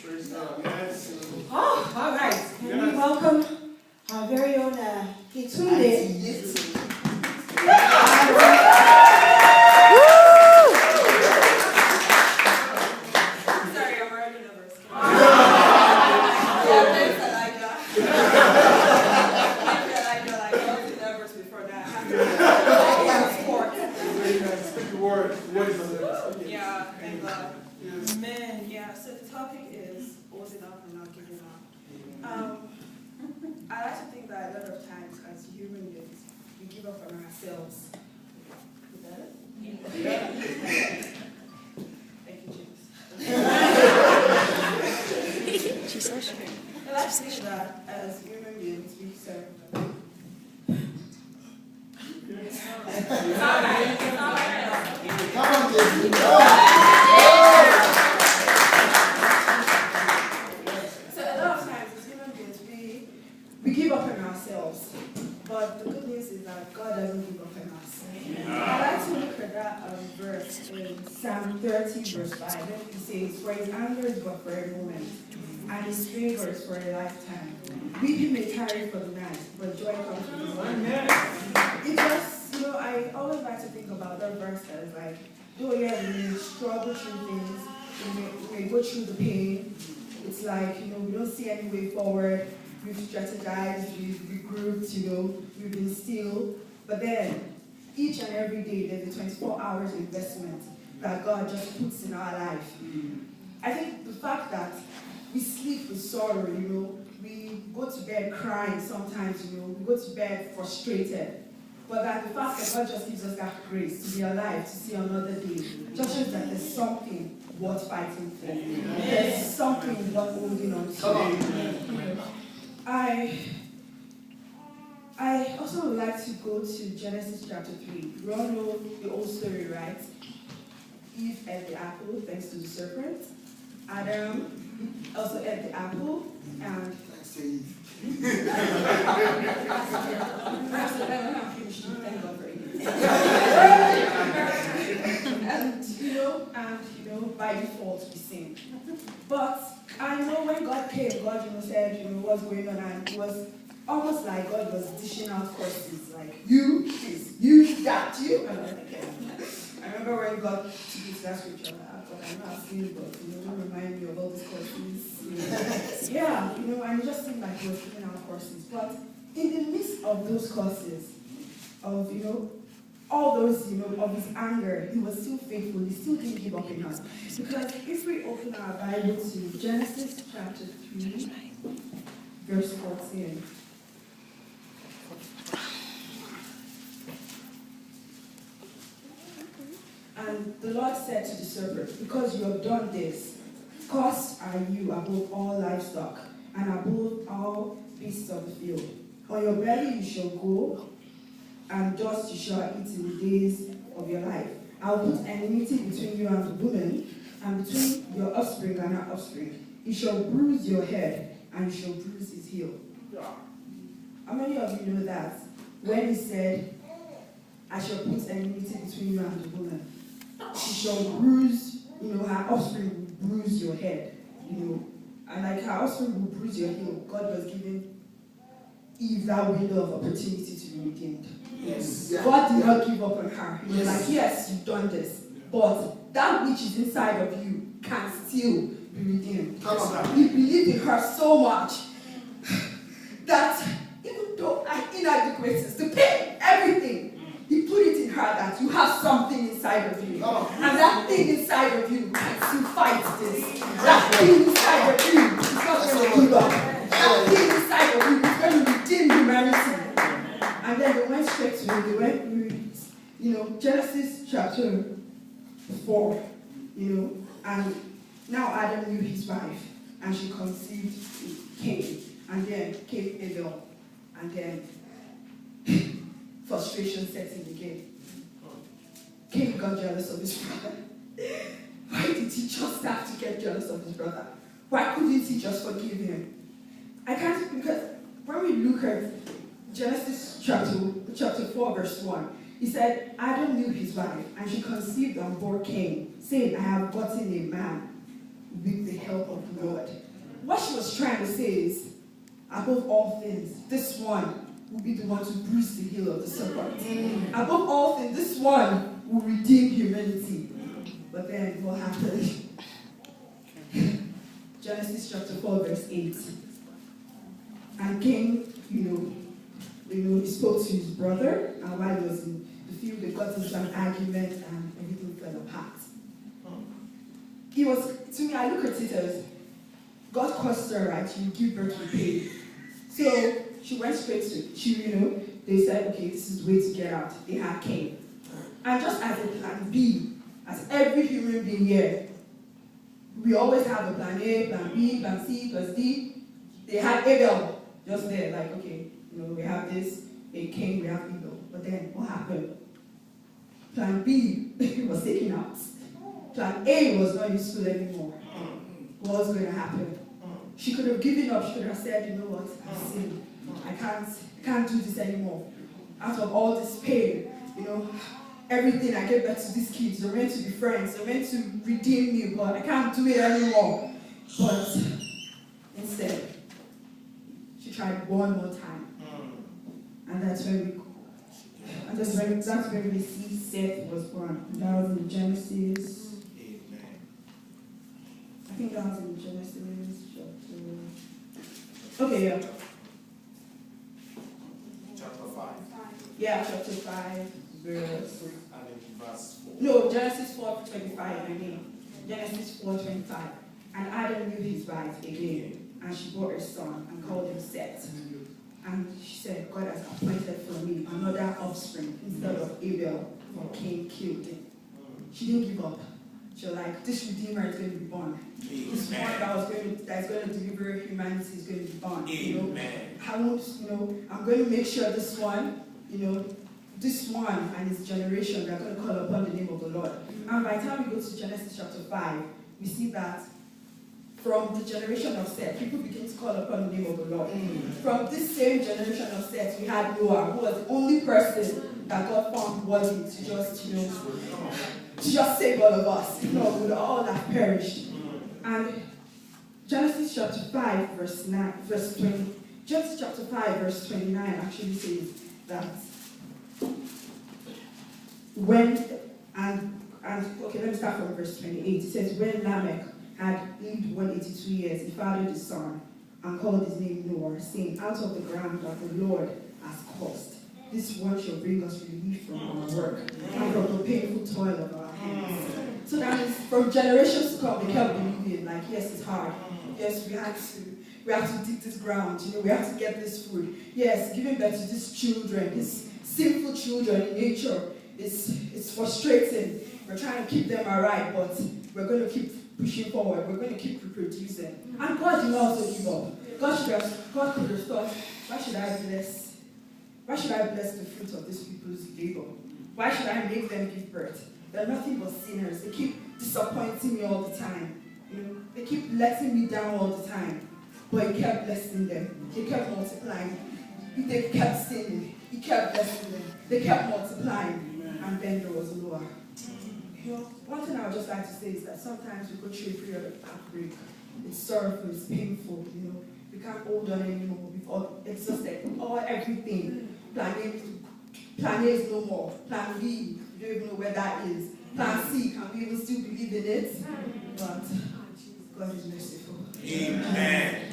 Yes. Oh, all right. Can we welcome our very own Yetunde? Sorry, I'm already nervous. I wasn't nervous before that. Speak the word. Yeah, thank God. Yes. Man, yeah, so the topic is holding up and not giving up. I like to think that a lot of times as human beings, we give up on ourselves. Is that it? Yeah. Thank you, James. She's so sure. I like to think that as human beings, we serve. Come on, David. So a lot of times as human beings, we give up on ourselves. But the good news is that God doesn't give up on us. I like to look at that verse in Psalm 30, verse 5. It says, "For his anger is but for a moment, and his favor is for a lifetime. Weeping may tarry for the night, but joy comes in the morning." It just, I always like to think about that verse as like, though yeah, we may struggle through things, we may go through the pain. It's like, we don't see any way forward. We've strategized, we've regrouped, we've been still. But then, each and every day, there's a 24 hours investment that God just puts in our life. I think the fact that we sleep with sorrow, we go to bed crying sometimes, we go to bed frustrated. But that the fact that God just gives us that grace to be alive, to see another day, just shows that there's something worth fighting for. There's something worth holding on to. I also would like to go to Genesis chapter 3. We all know the old story, right? Eve ate the apple thanks to the serpent. Adam also ate the apple, and thank God for it. And by default we sin. But I know when God came, God said, what's going on, and it was almost like God was dishing out courses, like you, this, you, that, you. And I remember when God took me to that scripture, I'm not asking, but don't remind me of all these courses. Yeah, and it just seemed like he was giving out courses. But in the midst of those courses, of all those of his anger, he was still faithful. He still didn't give up on us. Because if we open our Bible to Genesis chapter 3, verse 14. And the Lord said to the serpent, "Because you have done this, cursed are you above all livestock, and above all beasts of the field. On your belly you shall go, and dust you shall eat in the days of your life. I will put enmity between you and the woman, and between your offspring and her offspring. He shall bruise your head, and you shall bruise his heel." How many of you know that when he said, "I shall put enmity between you and the woman, she shall bruise, her offspring will bruise your head, and like her offspring will bruise your heel," God was giving Eve that window of opportunity to be redeemed. Yes. God did not give up on her. He was like, yes, you've done this, but that which is inside of you can still be redeemed. He believed in her so much that even though our inadequacies, the pain, everything, he put it in her that you have something inside of you. And that thing inside of you can still fight this. That thing inside of you is not going to give up. That thing inside of you is going to redeem humanity. And then they went straight to it. They went through, Genesis chapter 4, and now Adam knew his wife, and she conceived Cain, and then came Abel, and then frustration sets in again. Cain got jealous of his brother. Why did he just have to get jealous of his brother? Why couldn't he just forgive him? I can't, because when we look at Genesis chapter 4, verse 1, he said, Adam knew his wife, and she conceived and bore Cain, saying, "I have gotten a man with the help of God. What she was trying to say is, above all things, this one will be the one to bruise the heel of the serpent. Above all things, this one will redeem humanity. But then what happened? Genesis chapter 4, verse 8. And Cain, he spoke to his brother, and while he was in the field, they got into an argument and everything fell apart. It was, to me, I look at it as God caused her, right? She give birth to pain. So she went straight to, they said, okay, this is the way to get out. They had Cain. And just as a plan B, as every human being here, we always have a plan A, plan B, plan C, plus D. They had Abel just there, like, okay, we have this, a Cain, we have Abel. But then what happened? Plan B was taken out. Plan A was not useful anymore. What was going to happen? She could have given up. She could have said, you know what, I've sinned. I can't do this anymore. Out of all this pain, everything I gave back to these kids, they're meant to be friends, they're meant to redeem me, but I can't do it anymore. But instead, she tried one more time. And that's when we see Seth was born. That was in Genesis. I think that was in Genesis chapter. Okay, yeah. Chapter 5. Yeah, chapter 5, verse. Verse 4. No, Genesis 4:25, I mean. Genesis 4:25. And Adam knew his wife again, and she bore a son and called him Seth. And she said, God has appointed for me another offspring instead of Abel, for Cain killed him. She didn't give up. She was like, this Redeemer is going to be born. This one that's going to deliver humanity is going to be born. I'm going to make sure this one, this one and his generation, they're going to call upon the name of the Lord. And by the time we go to Genesis chapter 5, we see that from the generation of Seth, people begin to call upon the name of the Lord. From this same generation of Seth, we had Noah, who was the only person that God found worthy to just save all of us. We would all have perished. And Genesis chapter 5, Genesis chapter 5, verse 29 actually says that okay, let me start from verse 28. It says, when Lamech had lived 182 years, he fathered a son and called his name Noah, saying, out of the ground that the Lord has caused, this one shall bring us relief from our work and from the painful toil of our hands. So that means from generations to come, they kept believing, like, yes, it's hard. Yes, we have to dig this ground, we have to get this food. Yes, giving birth to these children, these sinful children in nature, it's frustrating. We're trying to keep them alive, but we're going to keep pushing forward. We're going to keep reproducing. And God did not also give up. God could have thought, why should I bless the fruit of these people's labor? Why should I make them give birth? They're nothing but sinners. They keep disappointing me all the time. They keep letting me down all the time. But He kept blessing them. He kept multiplying. They kept sinning. He kept blessing them. They kept multiplying. And then there was Noah. One thing I would just like to say is that sometimes we go through a period of heartbreak. It's sorrowful, it's painful, We can't hold on anymore. We've all exhausted everything. Plan A is no more. Plan B, you don't even know where that is. Plan C, can we even still believe in it? But God is merciful. Amen.